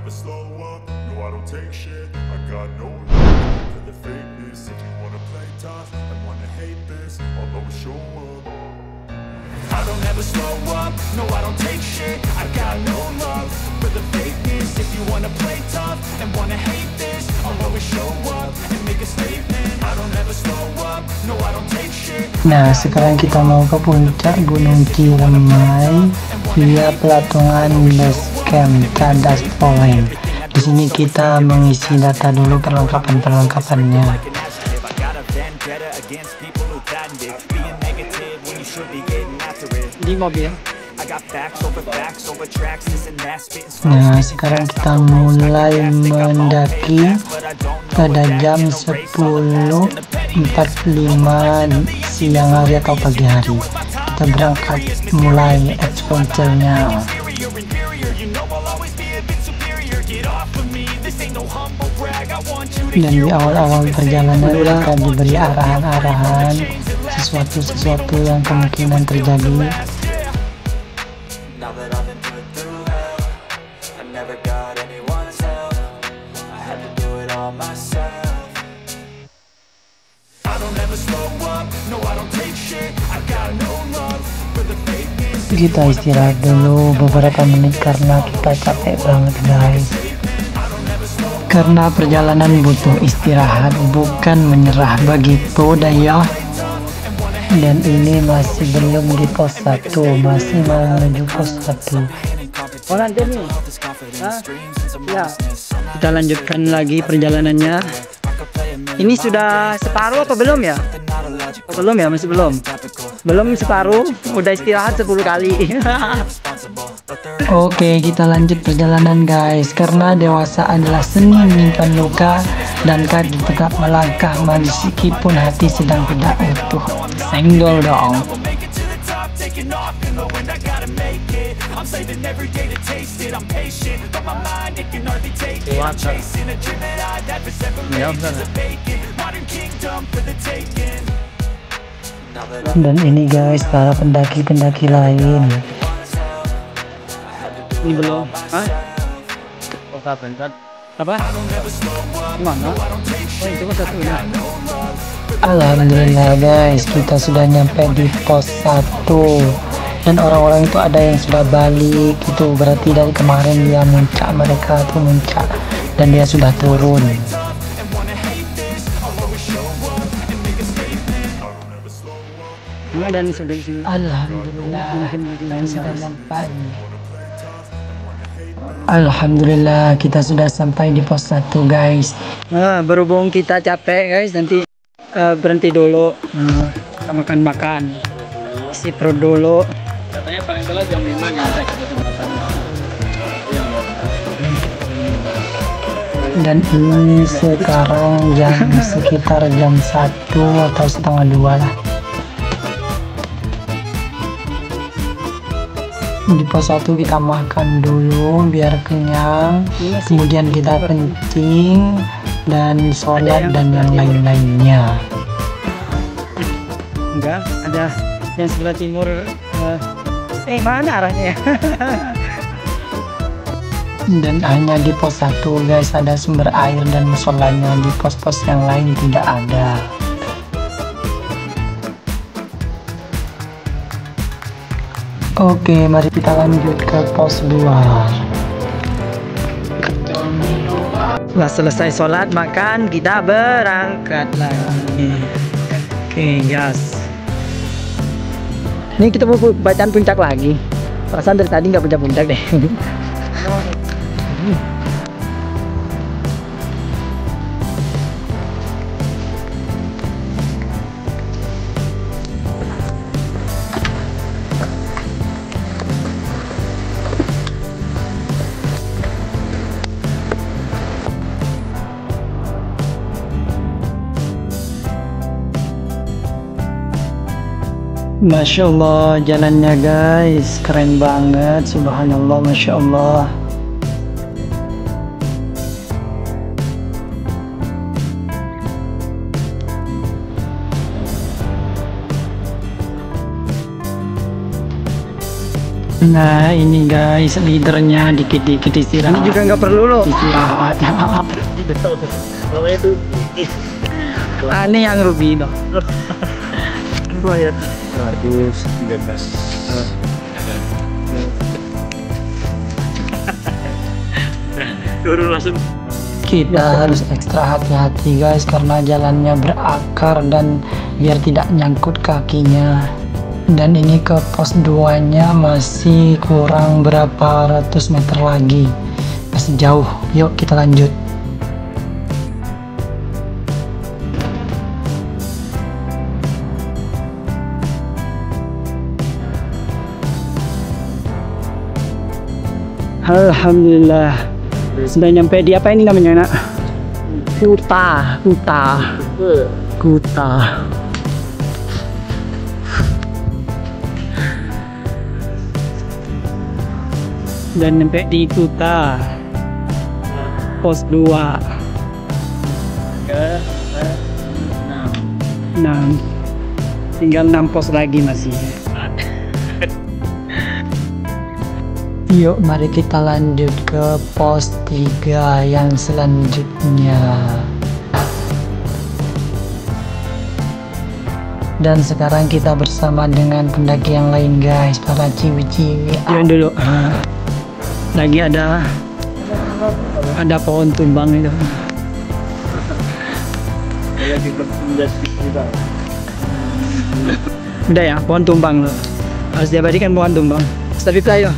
never slow up, no I don't take shit. I got no love for the fakeness. If you wanna play tough and wanna hate this, I'll always show up. I don't ever slow up, no I don't take shit. I got no love for the fakeness. If you wanna play tough and wanna hate this, I'll always show up and make a statement. I don't ever slow up, no I don't take shit. Nah, sekarang kita mau ke puncak Gunung Ciremai via pelatungan base camp Cadas Point. Di sini kita mengisi data dulu perlengkapannya. Di mobil. Nah, sekarang kita mulai mendaki pada jam 10.45 siang hari atau pagi hari. Kita berangkat mulai adventure-nya. Dan di awal-awal perjalanan kita diberi arahan-arahan sesuatu yang kemungkinan terjadi. Kita istirahat dulu beberapa menit karena kita capek banget guys. Karena perjalanan butuh istirahat, bukan menyerah, begitu dah ya. Dan ini masih belum di pos 1, masih mau menuju pos 1. Oh nanti nih. Ya, kita lanjutkan lagi perjalanannya. Ini sudah separuh atau belum ya? Belum ya, masih belum. Belum separuh, udah istirahat 10 kali. Oke, kita lanjut perjalanan guys. Karena dewasa adalah seni menyimpan luka dan kaki tetap melangkah meskipun hati sedang tidak utuh. Senggol dong. Dan ini guys para pendaki-pendaki lain. Ini belum. Hah? Oh kapan? Apa? Mana? Oh itu kan satu ya. Alhamdulillah guys, kita sudah nyampe di pos 1. Dan orang-orang itu ada yang sudah balik. Itu berarti dari kemarin dia muncak, mereka tuh muncak dan dia sudah turun. Dan sudah alhamdulillah sudah sampai. Alhamdulillah kita sudah sampai di pos 1 guys. Berhubung kita capek guys, nanti berhenti dulu, makan isi perut dulu. Katanya paling telat jam 5 nyampe ke jembatan. Dan ini sekarang sekitar jam 1 atau setengah 2 lah. Di pos 1 kita makan dulu biar kenyang, kemudian kita kencing dan sholat dan yang lain-lainnya. Enggak, ada yang sebelah timur. Mana arahnya ya? Dan hanya di pos 1 guys ada sumber air dan musholanya, di pos-pos yang lain tidak ada. Oke, mari kita lanjut ke pos 2. Setelah selesai sholat, makan, kita berangkat lagi. Oke, gas. Ini kita mau bacaan puncak lagi. Perasaan dari tadi nggak puncak-puncak deh. Masya Allah jalannya guys, keren banget, subhanallah, Masya Allah. Nah ini guys, leadernya dikit-dikit istirahat. Ini juga nggak perlu loh. Istirahat. Ini yang ruby dong. 213. Turun langsung. Kita harus ekstra hati-hati guys karena jalannya berakar dan biar tidak nyangkut kakinya. Dan ini ke pos 2 nya masih kurang berapa ratus meter lagi, masih jauh. Yuk kita lanjut. Alhamdulillah sudah nyampe di apa ini namanya nak? Kuta. Dan nyampe di Kuta pos 2. 6 tinggal 6 pos lagi masih. Yuk mari kita lanjut ke pos 3 yang selanjutnya. Dan sekarang kita bersama dengan pendaki yang lain guys, para ciwi-ciwi. Yuk dulu. Lagi ada pohon tumbang itu. Udah ya, pohon tumbang loh. Harus diabadikan pohon tumbang. Tapi play loh.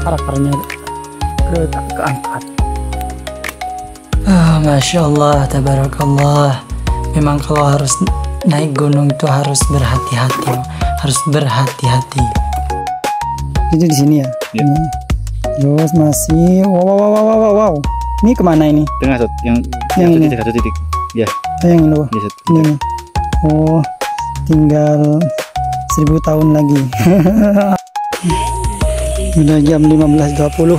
Karakternya keangkat. Masya Allah, tabarakallah. Memang kalau harus naik gunung itu harus berhati-hati, Itu di sini ya? Ya. Terus masih, wow. Ini kemana ini? Tengah yang satu titik. Ya. Yang ini loh. Ya, Ini. Oh, tinggal 1000 tahun lagi. Udah jam 15.20.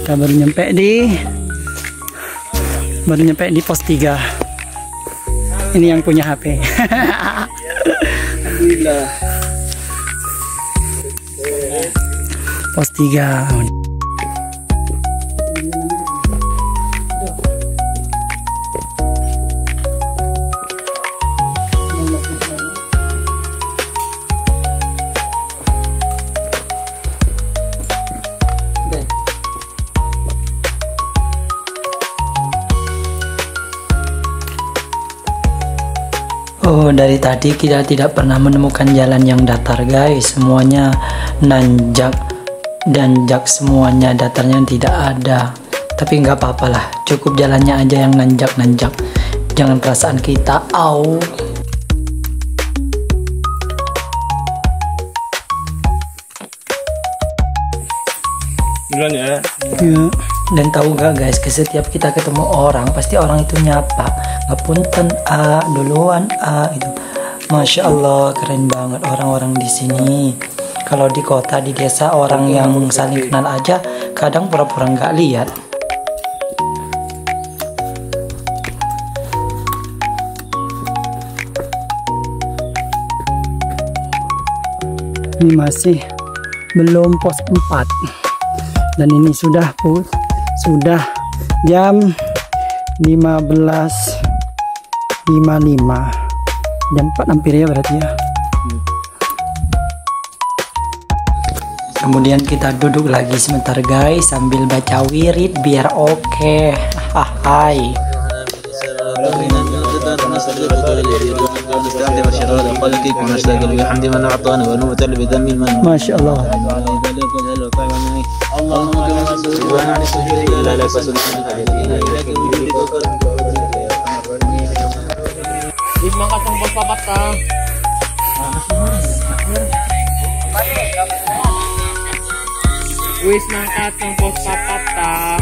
Kita baru nyampe di pos 3. Ini yang punya HP. Alhamdulillah. Pos 3. Oh, dari tadi kita tidak pernah menemukan jalan yang datar guys. Semuanya nanjak semuanya, datarnya tidak ada. Tapi nggak apa-apa lah, cukup jalannya aja yang nanjak. Jangan perasaan kita. Au. Duluan ya. Dan tahu gak guys, setiap kita ketemu orang pasti orang itu nyapa, ngapunten duluan itu. Masya Allah, keren banget orang-orang di sini. Kalau di kota, di desa, orang yang saling kenal aja kadang pura-pura nggak lihat. Ini masih belum pos 4 dan ini sudah jam 15.55, jam 4 hampir ya berarti ya. Kemudian kita duduk lagi sebentar guys sambil baca wirid biar oke. Hai. Masya Allah. Wis mangkat ng pos 4 ta.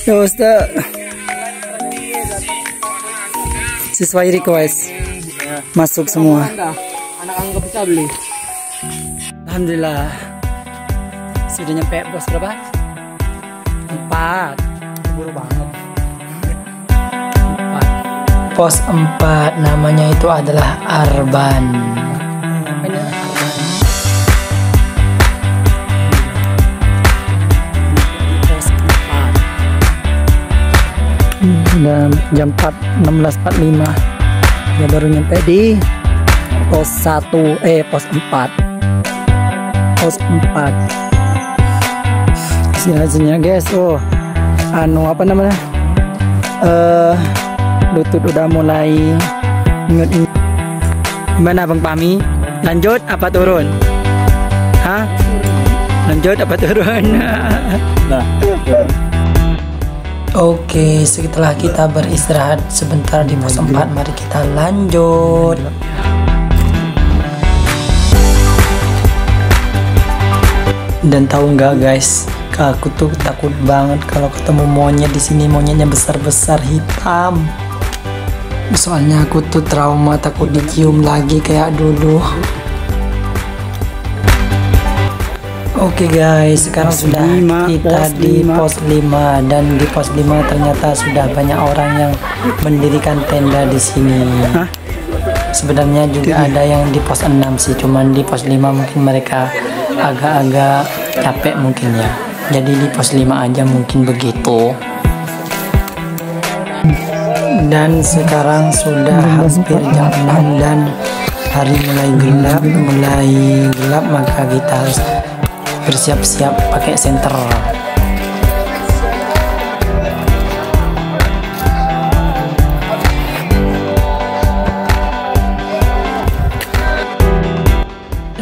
Ya Ustaz. Sesuai request. Masuk semua. Anak ang bisa beli. Alhamdulillah sudah nyampe pos berapa? 4. Buru banget. 4. Pos 4 namanya itu adalah Arban. Arban. Pos 4. Udah jam 16.45. Ya baru nyampe di pos 1 pos 4. Pos 4. Hasilnya guys, apa namanya, lutut udah mulai inget. Gimana Bang Pami? Lanjut apa turun? Hah? Lanjut apa turun? Nah, Oke, setelah kita beristirahat sebentar di pos 4, mari kita lanjut. Dan tahu nggak guys, aku tuh takut banget kalau ketemu monyet di sini. Monyetnya besar-besar hitam. Soalnya aku tuh trauma, takut dicium lagi kayak dulu. Oke guys, sekarang sudah kita di pos 5, dan di pos 5 ternyata sudah banyak orang yang mendirikan tenda di sini. Sebenarnya juga ada yang di pos 6 sih, cuman di pos 5 mungkin mereka agak-agak capek mungkin ya. Jadi di pos 5 aja mungkin begitu. Dan sekarang sudah hampir jam 6 dan hari mulai gelap, maka kita harus bersiap-siap pakai senter.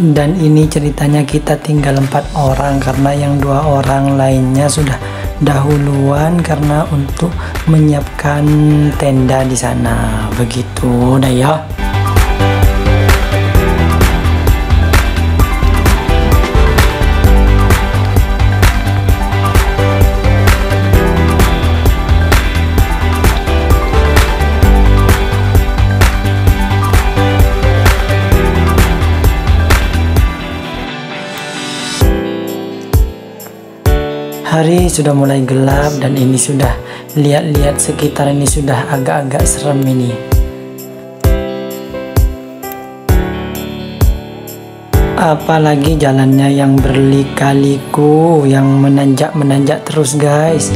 Dan ini ceritanya kita tinggal 4 orang karena yang 2 orang lainnya sudah dahuluan karena untuk menyiapkan tenda di sana. Begitu dah ya. Hari sudah mulai gelap dan ini sudah lihat-lihat sekitar ini sudah agak-agak serem ini. Apalagi jalannya yang berlika-liku, yang menanjak-menanjak terus guys.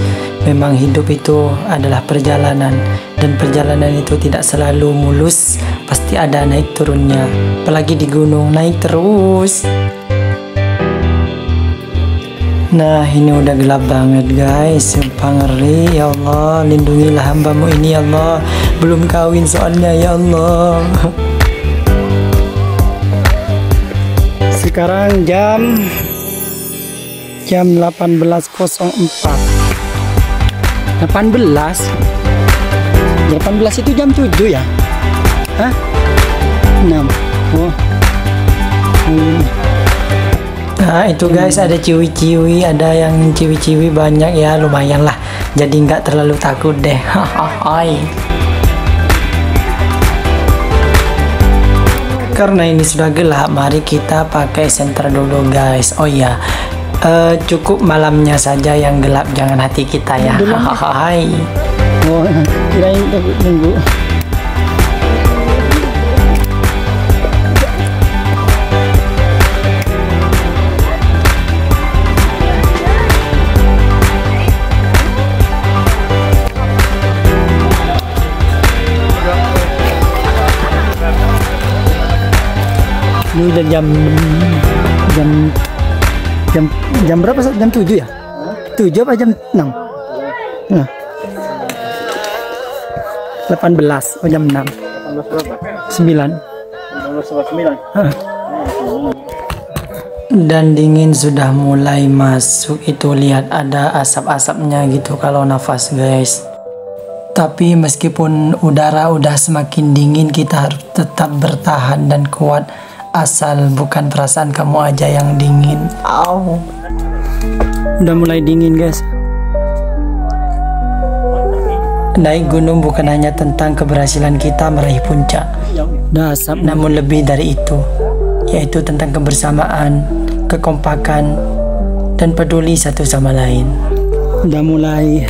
Memang hidup itu adalah perjalanan, dan perjalanan itu tidak selalu mulus, pasti ada naik turunnya. Apalagi di gunung, naik terus. Nah ini udah gelap banget guys, sumpah ngeri. Ya Allah, lindungilah hambamu ini ya Allah. Belum kawin soalnya ya Allah. Sekarang jam 18.04. 18 itu jam 7 ya? Hah? 6. Oh. Nah itu guys, ada ciwi-ciwi, ada yang ciwi-ciwi banyak ya, lumayan lah. Jadi nggak terlalu takut deh. Karena ini sudah gelap, mari kita pakai senter dulu guys. Oh iya, cukup malamnya saja yang gelap, jangan hati kita ya. Oh, kirain tunggu. Ini udah jam berapa? Jam 7 ya? 7 apa jam 6? Nah. 18. Oh jam 6. 9. 9. Dan dingin sudah mulai masuk, itu lihat ada asap-asapnya gitu kalau nafas guys. Tapi meskipun udara udah semakin dingin, kita harus tetap bertahan dan kuat. Asal bukan perasaan kamu aja yang dingin. Au. Udah mulai dingin guys. Naik gunung bukan hanya tentang keberhasilan kita meraih puncak, namun lebih dari itu, yaitu tentang kebersamaan, kekompakan dan peduli satu sama lain. Udah mulai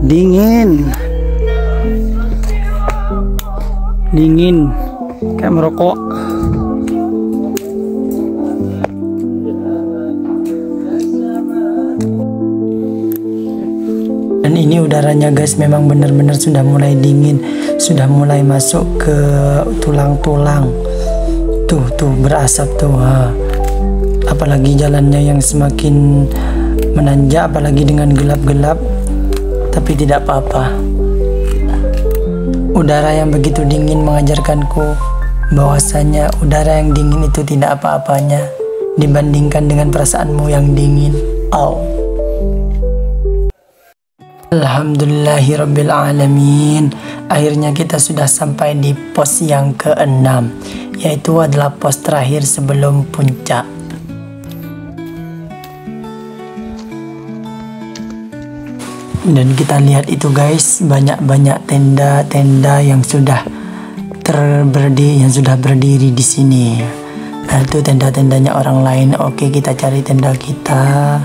dingin kayak merokok. Dan ini udaranya guys memang benar-benar sudah mulai dingin, sudah mulai masuk ke tulang-tulang. Tuh berasap tuh. Apalagi jalannya yang semakin menanjak, apalagi dengan gelap-gelap, tapi tidak apa-apa. Udara yang begitu dingin mengajarkanku bahwasanya udara yang dingin itu tidak apa-apanya dibandingkan dengan perasaanmu yang dingin. Alhamdulillahirabbil alamin. Akhirnya kita sudah sampai di pos yang ke-6, yaitu adalah pos terakhir sebelum puncak. Dan kita lihat itu guys, banyak-banyak tenda-tenda yang sudah berdiri di sini. Nah, itu tenda-tendanya orang lain. Oke, kita cari tenda kita.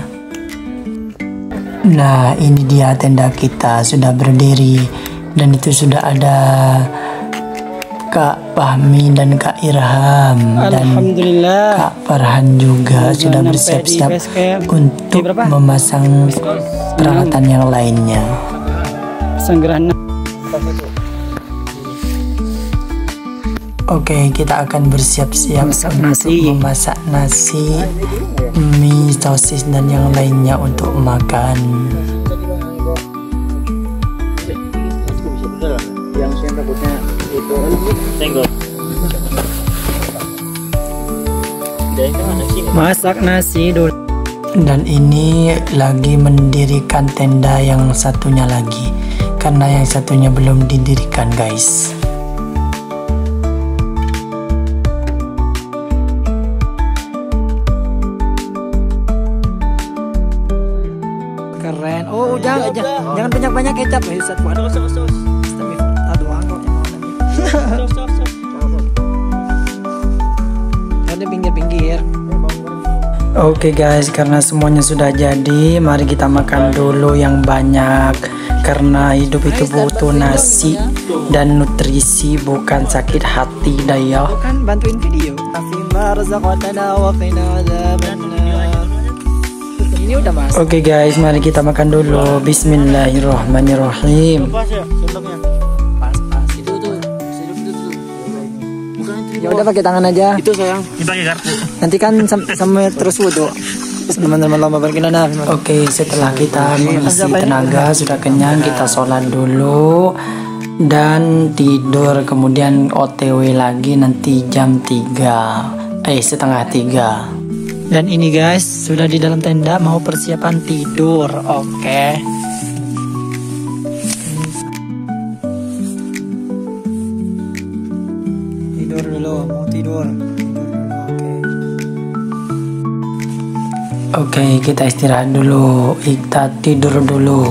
Nah, ini dia tenda kita sudah berdiri, dan itu sudah ada Kak Fahmi dan Kak Irham dan Kak Farhan juga sudah bersiap-siap untuk memasang peralatan yang lainnya. Oke, kita akan bersiap-siap untuk memasak nasi, mie, sosis dan yang lainnya untuk makan. Yang saya rambutnya itu senggol. Masak nasi dulu. Dan ini lagi mendirikan tenda yang satunya lagi, karena yang satunya belum didirikan guys. Keren. Oh, jangan banyak-banyak kecap ya Ustaz. Ada pinggir-pinggir. Oke guys, karena semuanya sudah jadi, mari kita makan dulu yang banyak. Karena hidup itu butuh nasi dan nutrisi, bukan sakit hati daya. Kan bantuin video. Ini udah mas. Oke guys, mari kita makan dulu. Bismillahirrahmanirrahim. Ya udah pakai tangan aja. Itu sayang. Dipakai garpu. Nanti kan sama terus wudhu. Oke, setelah kita mengisi tenaga, sudah kenyang, kita sholat dulu dan tidur. Kemudian OTW lagi nanti jam 3, setengah 3. Dan ini guys, sudah di dalam tenda mau persiapan tidur. Oke. Tidur dulu, mau tidur. Oke, kita istirahat dulu. Kita tidur dulu.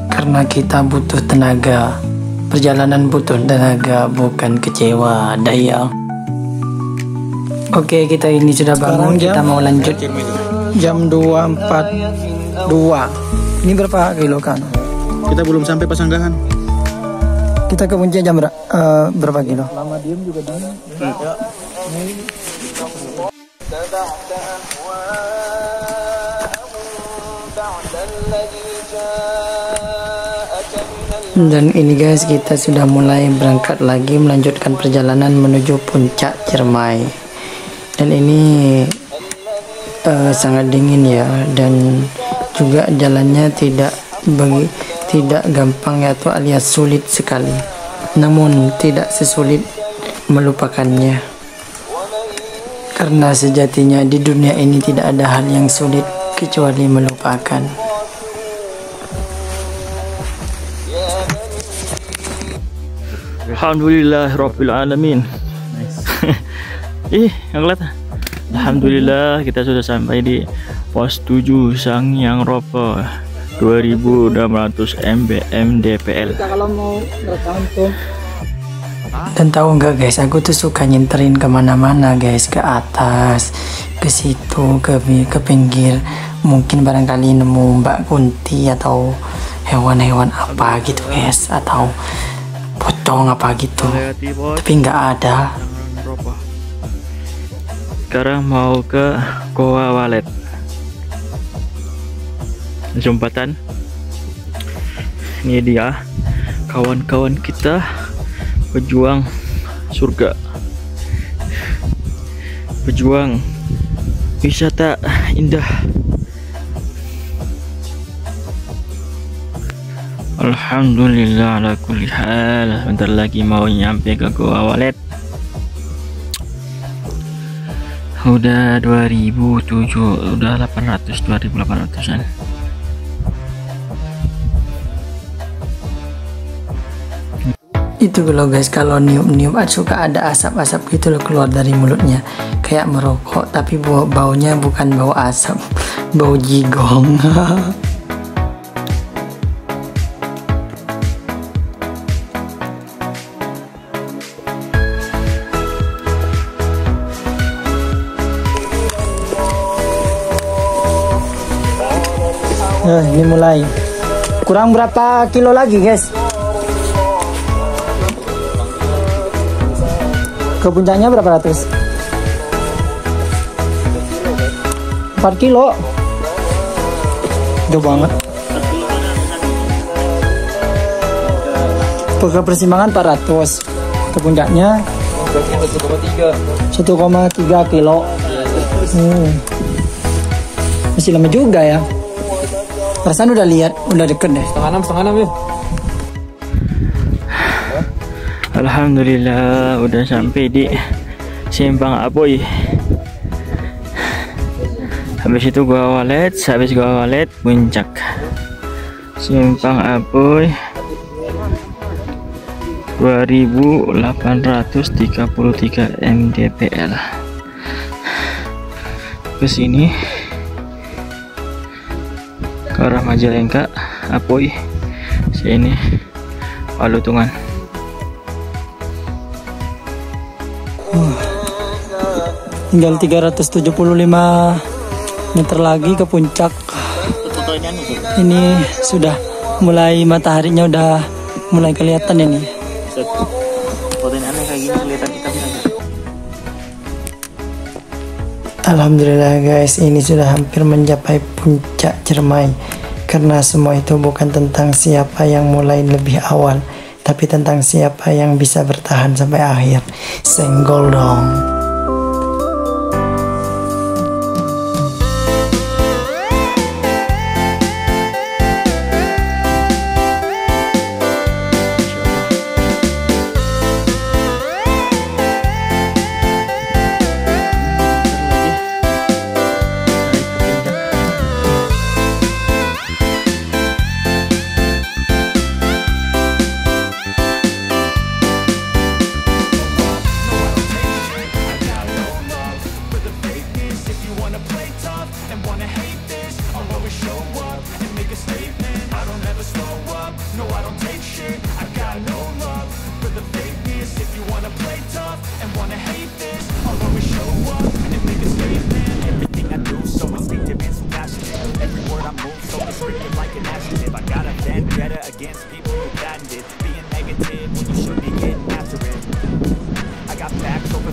Karena kita butuh tenaga. Perjalanan butuh tenaga, bukan kecewa daya. Oke, kita ini sudah bangun. Kita mau lanjut. Jam 2.42. Ini berapa kilo kan? Kita belum sampai Pasanggahan. Kita ke puncak jam berapa kilo? Lama diem juga dingin. Dan ini guys, kita sudah mulai berangkat lagi melanjutkan perjalanan menuju puncak Ciremai. Dan ini sangat dingin ya, dan juga jalannya tidak gampang atau alias sulit sekali. Namun tidak sesulit melupakannya. Karena sejatinya di dunia ini tidak ada hal yang sulit kecuali melupakan. Alhamdulillahirabbil alamin. Nice. Yang kelihatan. Alhamdulillah kita sudah sampai di pos 7 Sangyang Ropo 2600 mbm DPL. Kita kalau mau rekam tuh Dan tahu nggak guys, aku tuh suka nyinterin kemana-mana guys, ke atas, ke situ, ke pinggir. Mungkin barangkali nemu Mbak Kunti atau hewan-hewan apa gitu guys, atau pocong apa gitu. Tapi nggak ada. Sekarang mau ke Goa Walet. Jembatan. Ini dia kawan-kawan kita pejuang surga, pejuang wisata indah. Alhamdulillah ala kulli hal. Bentar lagi mau nyampe ke Goa Walet. Udah 2007, udah 2800-an. Itu loh guys, kalau niup-niup suka ada asap-asap gitu loh keluar dari mulutnya, kayak merokok, tapi baunya bukan bau asap, bau jigong. Ini mulai. Kurang berapa kilo lagi guys? Ke puncaknya berapa ratus? 4 kilo. Jauh banget. Ke persimpangan 400. Ke puncaknya 1,3 kilo. Masih lama juga ya. Perasaan udah lihat, udah deket deh. Setengah enam yuk. Alhamdulillah udah sampai di Simpang Apoy. Habis itu Goa Walet, habis Goa Walet puncak. Simpang Apoy 2833 mdpl. Ke sini ke arah Majalengka, Apoy, sini Palutungan. Tinggal 375 meter lagi ke puncak. Ini sudah mulai, mataharinya udah mulai kelihatan ini. Alhamdulillah guys, ini sudah hampir mencapai puncak Ciremai. Karena semua itu bukan tentang siapa yang mulai lebih awal, tapi tentang siapa yang bisa bertahan sampai akhir. Senggol dong. Against people who patent it, being negative when you should be getting after it. I got facts over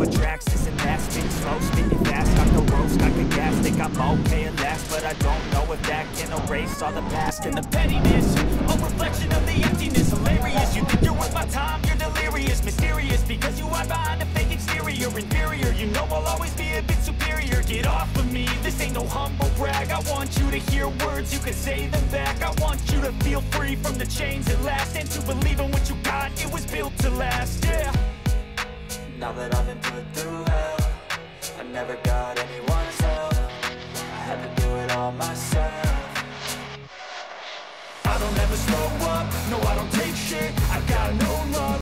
tracks, this and that, spitting slow, spitting fast, got the ropes, got the gas, think I'm okay at last, but I don't know if that can erase all the past and the pettiness, a reflection of the emptiness, hilarious, you think you're worth my time, you're delirious, mysterious, because you hide behind a fake exterior, inferior, you know I'll always be a bit superior, get off of me, this ain't no humble brag, I want you to hear words, you can say them back, I want you to feel free from the chains at last, and to believe in what you got, it was built to last, yeah. Now that I've been put through hell, I never got anyone's help, I had to do it all myself. I don't ever slow up, no I don't take shit, I got no love